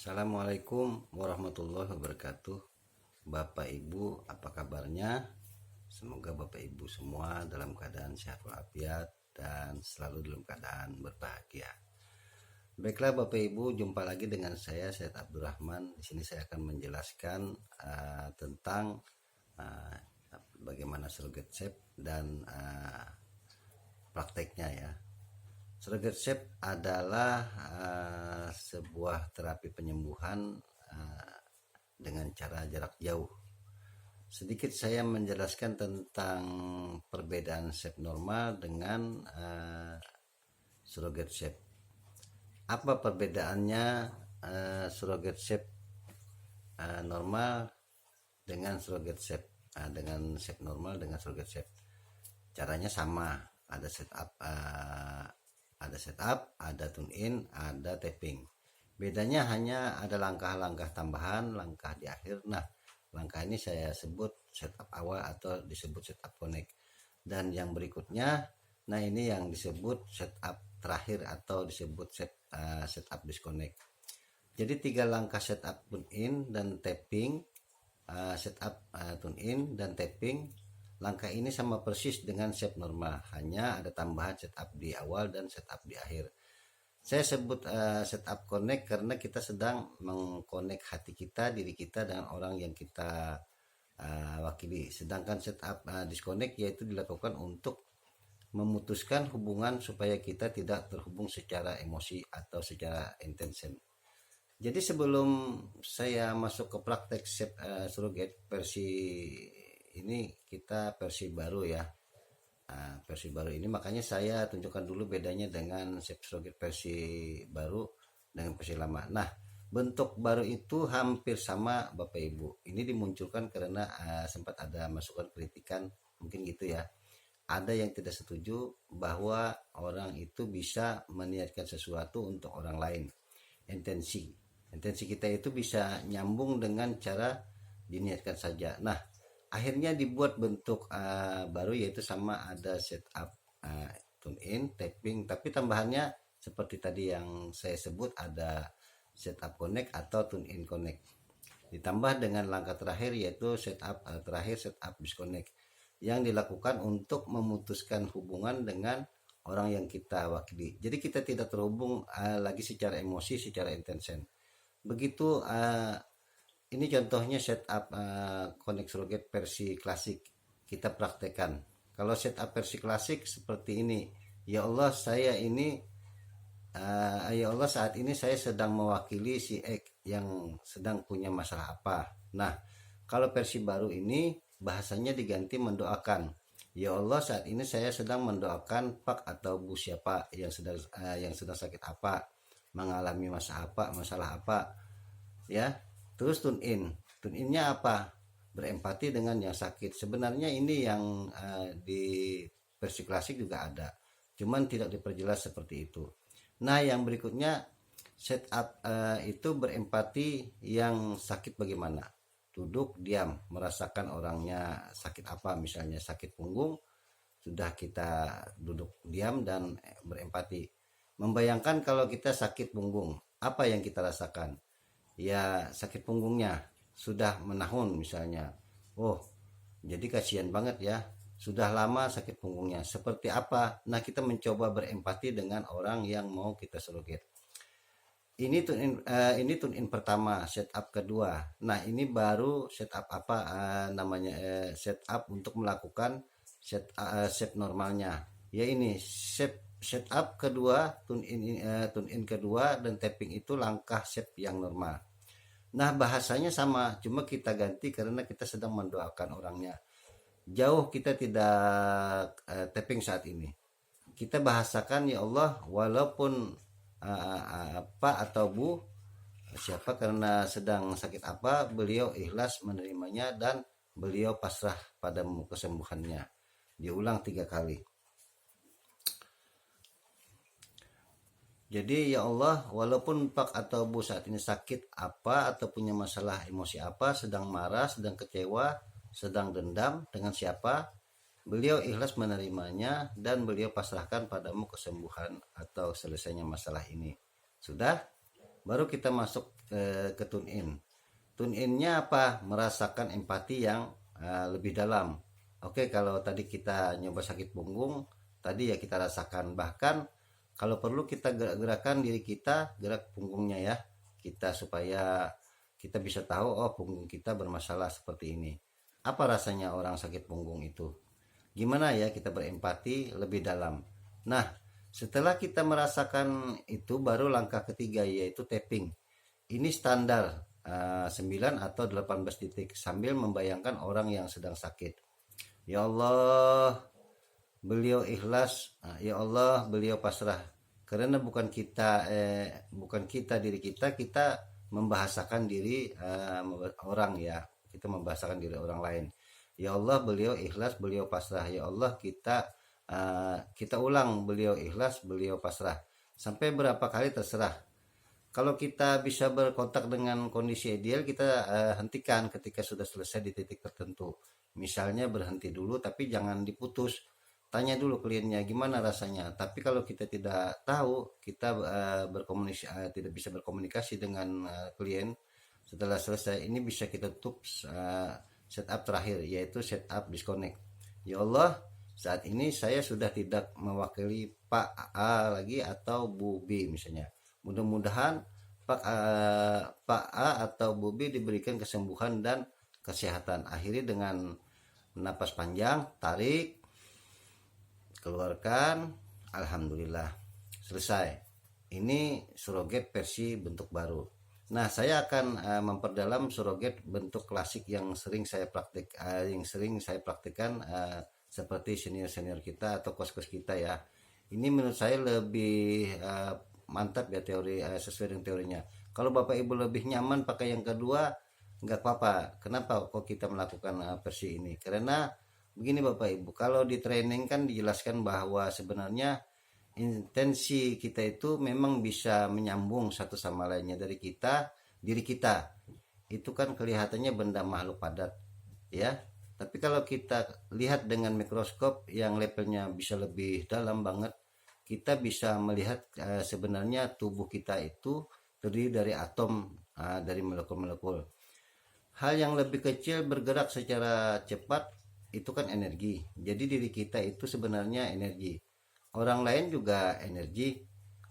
Assalamualaikum warahmatullahi wabarakatuh. Bapak Ibu, apa kabarnya? Semoga Bapak Ibu semua dalam keadaan sehat walafiat dan selalu dalam keadaan berbahagia. Baiklah Bapak Ibu, jumpa lagi dengan saya Syed Abdurrahman. Di sini saya akan menjelaskan tentang uh, bagaimana surrogate shape dan prakteknya ya. Surrogate shape adalah sebuah terapi penyembuhan dengan cara jarak jauh. Sedikit saya menjelaskan tentang perbedaan shape normal dengan surrogate shape. Apa perbedaannya surrogate shape normal dengan surrogate shape? Dengan shape normal dengan surrogate shape. Caranya sama, ada setup, ada tune in, ada tapping. Bedanya hanya ada langkah-langkah tambahan, langkah di akhir. Nah, langkah ini saya sebut setup awal atau disebut setup connect. Dan yang berikutnya, nah ini yang disebut setup terakhir atau disebut setup disconnect. Jadi 3 langkah setup tune in dan tapping, setup tune in dan tapping. Langkah ini sama persis dengan shape normal, hanya ada tambahan setup di awal dan setup di akhir. Saya sebut setup connect karena kita sedang mengconnect hati kita, diri kita dengan orang yang kita wakili. Sedangkan setup disconnect yaitu dilakukan untuk memutuskan hubungan supaya kita tidak terhubung secara emosi atau secara intention. Jadi sebelum saya masuk ke praktek surrogate versi ini, kita versi baru ya. Versi baru ini makanya saya tunjukkan dulu bedanya dengan surrogate versi baru dengan versi lama. Nah, bentuk baru itu hampir sama Bapak Ibu. Ini dimunculkan karena sempat ada masukan kritikan mungkin gitu ya. Ada yang tidak setuju bahwa orang itu bisa meniatkan sesuatu untuk orang lain. Intensi kita itu bisa nyambung dengan cara diniatkan saja. Nah, akhirnya dibuat bentuk baru yaitu sama ada setup tune in, tapping, tapi tambahannya seperti tadi yang saya sebut ada setup connect atau tune in connect. Ditambah dengan langkah terakhir yaitu setup terakhir setup disconnect yang dilakukan untuk memutuskan hubungan dengan orang yang kita wakili. Jadi kita tidak terhubung lagi secara emosi, secara intention. Begitu ini contohnya setup connect surrogate versi klasik kita praktekkan. Kalau setup versi klasik seperti ini, ya Allah ya Allah saat ini saya sedang mewakili si X yang sedang punya masalah apa. Nah, kalau versi baru ini bahasanya diganti mendoakan. Ya Allah saat ini saya sedang mendoakan Pak atau Bu siapa yang sedang sakit apa, mengalami masalah apa, ya. Terus tune innya apa? Berempati dengan yang sakit. Sebenarnya ini yang di versi klasik juga ada, cuman tidak diperjelas seperti itu. Nah, yang berikutnya setup itu berempati yang sakit bagaimana? Duduk diam, merasakan orangnya sakit apa, misalnya sakit punggung, sudah kita duduk diam dan berempati. Membayangkan kalau kita sakit punggung, apa yang kita rasakan? Ya sakit punggungnya sudah menahun misalnya. Oh, jadi kasihan banget ya, sudah lama sakit punggungnya, seperti apa? Nah, kita mencoba berempati dengan orang yang mau kita surrogate. Ini tune in pertama, setup kedua. Nah, ini baru setup apa namanya setup untuk melakukan shape normalnya. Ya ini setup kedua, tune in kedua dan tapping itu langkah shape yang normal. Nah, bahasanya sama, cuma kita ganti karena kita sedang mendoakan orangnya. Jauh kita tidak tapping saat ini. Kita bahasakan ya Allah, walaupun apa atau Bu siapa karena sedang sakit apa, beliau ikhlas menerimanya dan beliau pasrah padamu kesembuhannya. Diulang 3 kali. Jadi ya Allah, walaupun Pak atau Bu saat ini sakit apa atau punya masalah emosi apa, sedang marah, sedang kecewa, sedang dendam dengan siapa, beliau ikhlas menerimanya dan beliau pasrahkan padamu kesembuhan atau selesainya masalah ini. Sudah? baru kita masuk ke tune in. Tune innya apa? Merasakan empati yang lebih dalam. Oke, kalau tadi kita nyoba sakit punggung, tadi ya kita rasakan. Bahkan kalau perlu kita gerak-gerakan diri kita, gerak punggungnya ya, kita supaya kita bisa tahu oh punggung kita bermasalah seperti ini. Apa rasanya orang sakit punggung itu? Gimana ya kita berempati lebih dalam. Nah, setelah kita merasakan itu baru langkah ketiga yaitu tapping. Ini standar 9 atau 18 detik sambil membayangkan orang yang sedang sakit. Ya Allah, beliau ikhlas, ya Allah, beliau pasrah. Karena bukan kita diri kita membahasakan diri orang ya. Kita membahasakan diri orang lain. Ya Allah, beliau ikhlas, beliau pasrah. Ya Allah, kita ulang, beliau ikhlas, beliau pasrah. Sampai berapa kali terserah. Kalau kita bisa berkontak dengan kondisi ideal, kita hentikan ketika sudah selesai di titik tertentu. Misalnya berhenti dulu, tapi jangan diputus. Tanya dulu kliennya gimana rasanya. Tapi kalau kita tidak tahu, kita tidak bisa berkomunikasi dengan klien. Setelah selesai, ini bisa kita tutup setup terakhir, yaitu setup disconnect. Ya Allah, saat ini saya sudah tidak mewakili Pak A lagi atau Bu B misalnya. Mudah-mudahan Pak A atau Bu B diberikan kesembuhan dan kesehatan. Akhiri dengan napas panjang, tarik, keluarkan, alhamdulillah, selesai. Ini surrogate versi bentuk baru. Nah, saya akan memperdalam surrogate bentuk klasik yang sering saya praktikkan seperti senior kita atau kos-kos kita ya. Ini menurut saya lebih mantap ya teori sesuai dengan teorinya. Kalau Bapak Ibu lebih nyaman pakai yang kedua, nggak apa-apa. Kenapa kok kita melakukan versi ini? Karena begini Bapak Ibu, kalau di training kan dijelaskan bahwa sebenarnya intensi kita itu memang bisa menyambung satu sama lainnya dari diri kita. Itu kan kelihatannya benda makhluk padat, ya. Tapi kalau kita lihat dengan mikroskop yang levelnya bisa lebih dalam banget, kita bisa melihat sebenarnya tubuh kita itu terdiri dari atom, dari molekul-molekul. Hal yang lebih kecil bergerak secara cepat itu kan energi. Jadi diri kita itu sebenarnya energi. Orang lain juga energi.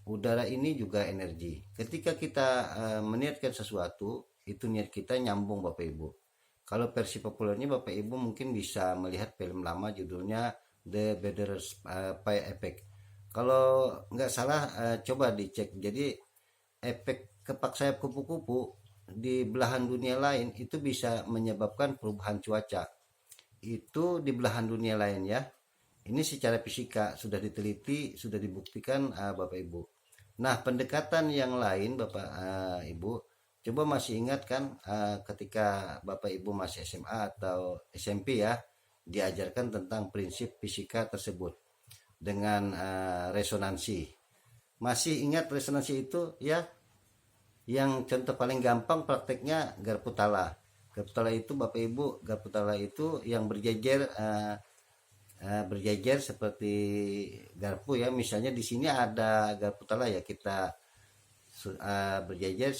Udara ini juga energi. Ketika kita meniatkan sesuatu, itu niat kita nyambung Bapak Ibu. Kalau versi populernya Bapak Ibu mungkin bisa melihat film lama judulnya The Butterfly Effect. Kalau nggak salah coba dicek. Jadi efek kepak sayap kupu-kupu di belahan dunia lain itu bisa menyebabkan perubahan cuaca. Itu di belahan dunia lain ya. Ini secara fisika sudah diteliti, sudah dibuktikan Bapak Ibu. Nah, pendekatan yang lain Bapak Ibu, coba masih ingat kan ketika Bapak Ibu masih SMA atau SMP ya, diajarkan tentang prinsip fisika tersebut dengan resonansi. Masih ingat resonansi itu ya? Yang contoh paling gampang prakteknya garpu tala. Garpu tala itu Bapak Ibu, garpu tala itu yang berjejer seperti garpu ya. Misalnya di sini ada garpu tala ya, kita berjejer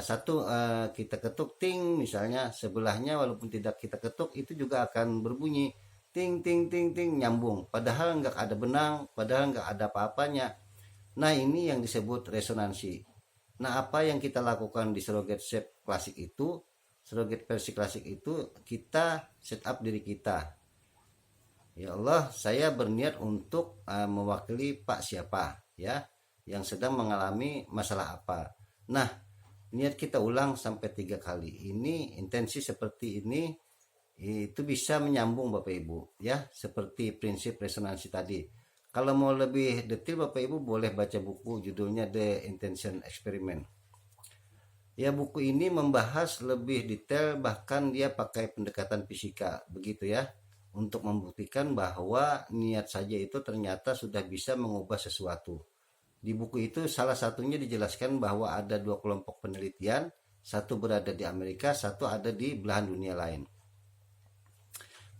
satu kita ketuk ting, misalnya sebelahnya walaupun tidak kita ketuk itu juga akan berbunyi ting ting ting ting, nyambung, padahal nggak ada benang, padahal nggak ada apa-apanya. Nah, ini yang disebut resonansi. Nah, apa yang kita lakukan di surrogate shape klasik itu, surrogate versi klasik itu, kita setup diri kita. Ya Allah, saya berniat untuk mewakili Pak siapa ya, yang sedang mengalami masalah apa. Nah, niat kita ulang sampai 3 kali. Ini intensi seperti ini itu bisa menyambung Bapak Ibu ya, seperti prinsip resonansi tadi. Kalau mau lebih detail Bapak Ibu boleh baca buku judulnya The Intention Experiment. Ya, buku ini membahas lebih detail, bahkan dia pakai pendekatan fisika begitu ya, untuk membuktikan bahwa niat saja itu ternyata sudah bisa mengubah sesuatu. Di buku itu salah satunya dijelaskan bahwa ada 2 kelompok penelitian, satu berada di Amerika, satu ada di belahan dunia lain.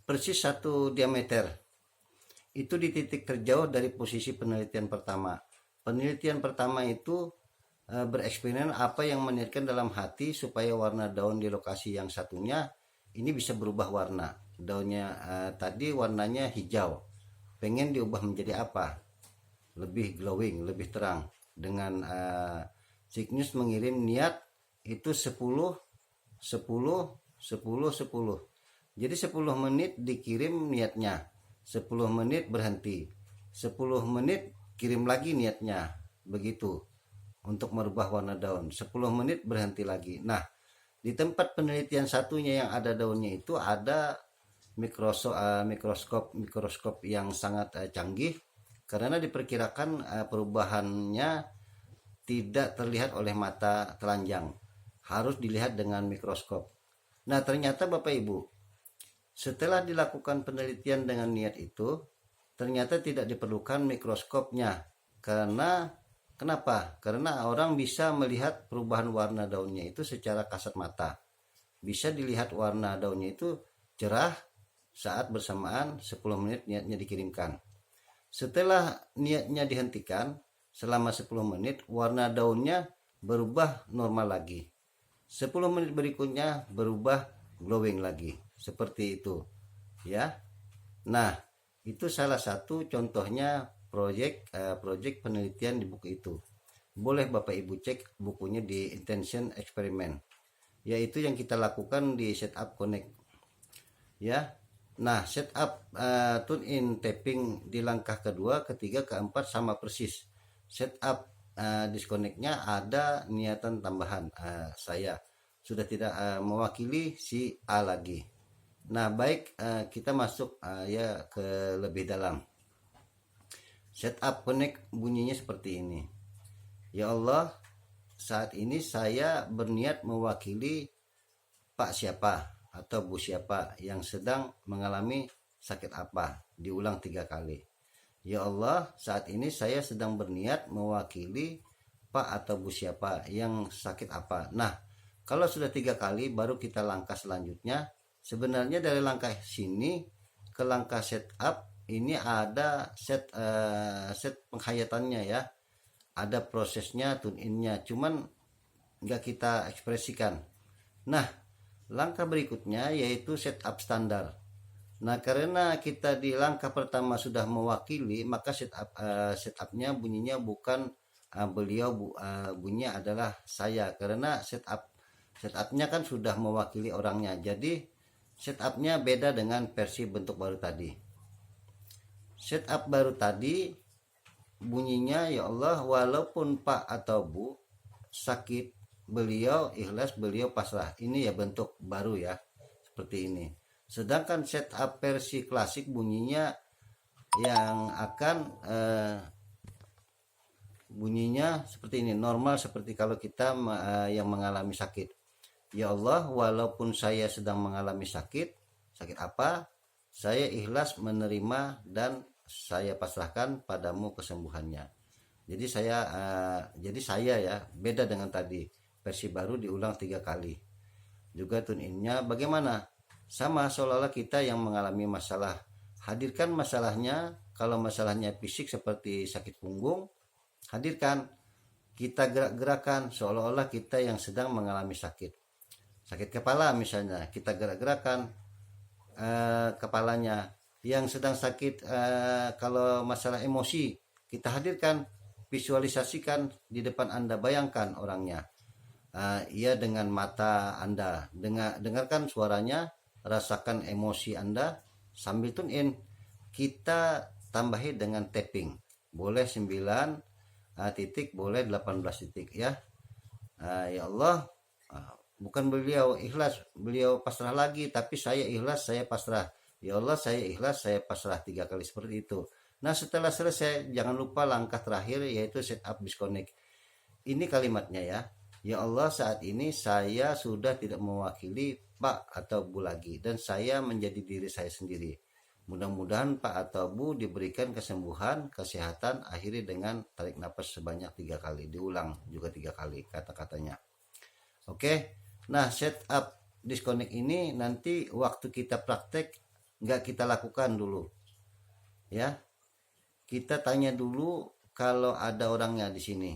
Persis satu diameter. Itu di titik terjauh dari posisi penelitian pertama. Penelitian pertama itu bereksperimen apa yang meniatkan dalam hati supaya warna daun di lokasi yang satunya ini bisa berubah warna. Daunnya tadi warnanya hijau, pengen diubah menjadi apa? Lebih glowing, lebih terang. Dengan Cygnus mengirim niat itu 10 10 10 10. Jadi 10 menit dikirim niatnya, 10 menit berhenti, 10 menit kirim lagi niatnya, begitu untuk merubah warna daun. 10 menit berhenti lagi. Nah, di tempat penelitian satunya yang ada daunnya itu ada mikroskop yang sangat canggih, karena diperkirakan perubahannya tidak terlihat oleh mata telanjang, harus dilihat dengan mikroskop. Nah, ternyata Bapak Ibu, setelah dilakukan penelitian dengan niat itu, ternyata tidak diperlukan mikroskopnya. Kenapa? Karena orang bisa melihat perubahan warna daunnya itu secara kasat mata. Bisa dilihat warna daunnya itu cerah saat bersamaan 10 menit niatnya dikirimkan. Setelah niatnya dihentikan selama 10 menit, warna daunnya berubah normal lagi. 10 menit berikutnya berubah glowing lagi. Seperti itu. Ya. Nah, itu salah satu contohnya proyek penelitian di buku itu. Boleh Bapak Ibu cek bukunya di Intention Experiment. Yaitu yang kita lakukan di Setup Connect. Ya. Nah, setup tune in tapping di langkah kedua, ketiga, keempat sama persis. Setup disconnect-nya ada niatan tambahan. Saya sudah tidak mewakili si A lagi. Nah, baik, kita masuk ya ke lebih dalam. Setup connect bunyinya seperti ini. Ya Allah, saat ini saya berniat mewakili Pak siapa atau Bu siapa yang sedang mengalami sakit apa. Diulang 3 kali. Ya Allah, saat ini saya sedang berniat mewakili Pak atau Bu siapa yang sakit apa. Nah, kalau sudah 3 kali baru kita langkah selanjutnya. Sebenarnya dari langkah sini ke langkah setup ini ada set penghayatannya ya. Ada prosesnya, tune in-nya, cuman nggak kita ekspresikan. Nah, langkah berikutnya yaitu setup standar. Nah, karena kita di langkah pertama sudah mewakili, maka setupnya bunyinya bukan beliau, bunyinya adalah saya, karena setupnya kan sudah mewakili orangnya. Jadi setupnya beda dengan versi bentuk baru tadi. Setup baru tadi bunyinya, ya Allah, walaupun Pak atau Bu sakit, beliau ikhlas, beliau pasrah. Ini ya bentuk baru ya, seperti ini. Sedangkan setup versi klasik bunyinya yang akan bunyinya seperti ini, normal seperti kalau kita yang mengalami sakit. Ya Allah, walaupun saya sedang mengalami sakit apa, saya ikhlas menerima dan saya pasrahkan padamu kesembuhannya. Jadi saya ya, beda dengan tadi. Versi baru diulang 3 kali. Juga tune in-nya bagaimana? Sama seolah-olah kita yang mengalami masalah. Hadirkan masalahnya. Kalau masalahnya fisik seperti sakit punggung, hadirkan. Kita gerak-gerakan seolah-olah kita yang sedang mengalami sakit. Sakit kepala misalnya, kita gerak-gerakan kepalanya. Yang sedang sakit kalau masalah emosi, kita hadirkan, visualisasikan di depan Anda, bayangkan orangnya. Ia dengan mata Anda, dengarkan suaranya, rasakan emosi Anda sambil tune in. Kita tambahi dengan tapping, boleh 9 titik, boleh 18 titik ya. Ya Allah, bukan beliau ikhlas, beliau pasrah lagi, tapi saya ikhlas, saya pasrah. Ya Allah, saya ikhlas, saya pasrah, 3 kali seperti itu. Nah, setelah selesai jangan lupa langkah terakhir yaitu setup disconnect. Ini kalimatnya ya. Ya Allah, saat ini saya sudah tidak mewakili Pak atau Bu lagi, dan saya menjadi diri saya sendiri. Mudah-mudahan Pak atau Bu diberikan kesembuhan, kesehatan. Akhiri dengan tarik nafas sebanyak 3 kali. Diulang juga 3 kali kata-katanya. Oke. Nah, setup disconnect ini nanti waktu kita praktek nggak kita lakukan dulu. Ya. Kita tanya dulu kalau ada orangnya di sini.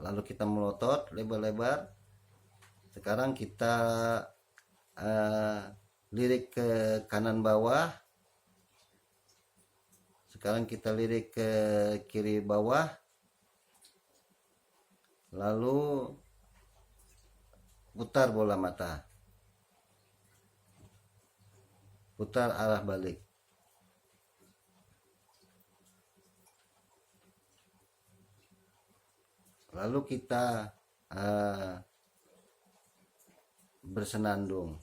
lalu kita melotot lebar-lebar. Sekarang kita lirik ke kanan bawah. Sekarang kita lirik ke kiri bawah. Lalu putar bola mata. Putar arah balik. Lalu kita bersenandung.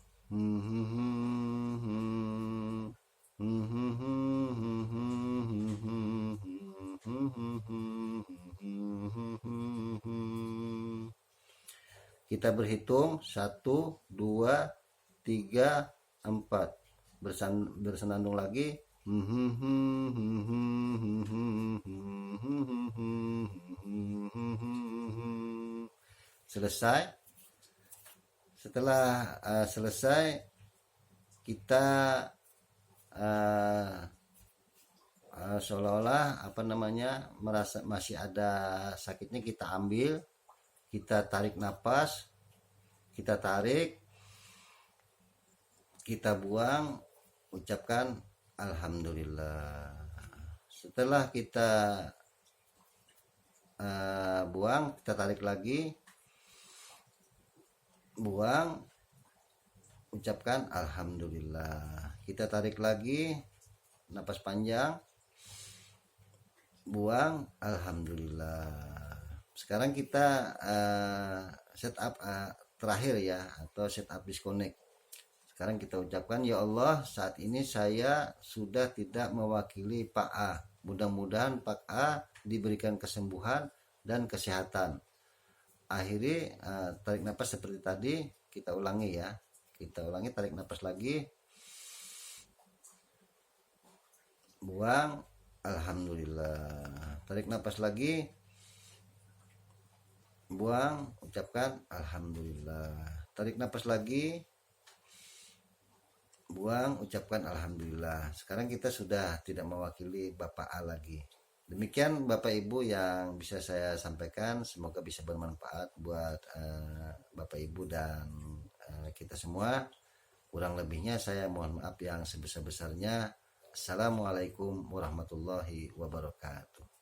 Kita berhitung 1, 2, 3, 4. Bersenandung lagi. Selesai. Setelah selesai, kita seolah-olah merasa masih ada sakitnya, kita ambil, kita tarik napas, kita tarik, kita buang, ucapkan alhamdulillah. Setelah kita buang, kita tarik lagi, buang, ucapkan alhamdulillah. Kita tarik lagi, napas panjang, buang, alhamdulillah. Sekarang kita setup terakhir ya, atau setup disconnect. Sekarang kita ucapkan, ya Allah, saat ini saya sudah tidak mewakili Pak A. Mudah-mudahan Pak A diberikan kesembuhan dan kesehatan. Akhiri tarik nafas seperti tadi, kita ulangi ya. Kita ulangi, tarik nafas lagi, buang, alhamdulillah. Tarik nafas lagi, buang, ucapkan alhamdulillah. Tarik nafas lagi, buang, ucapkan alhamdulillah. Sekarang kita sudah tidak mewakili Bapak A lagi. Demikian Bapak Ibu yang bisa saya sampaikan, semoga bisa bermanfaat buat Bapak Ibu dan kita semua. Kurang lebihnya saya mohon maaf yang sebesar-besarnya. Assalamualaikum warahmatullahi wabarakatuh.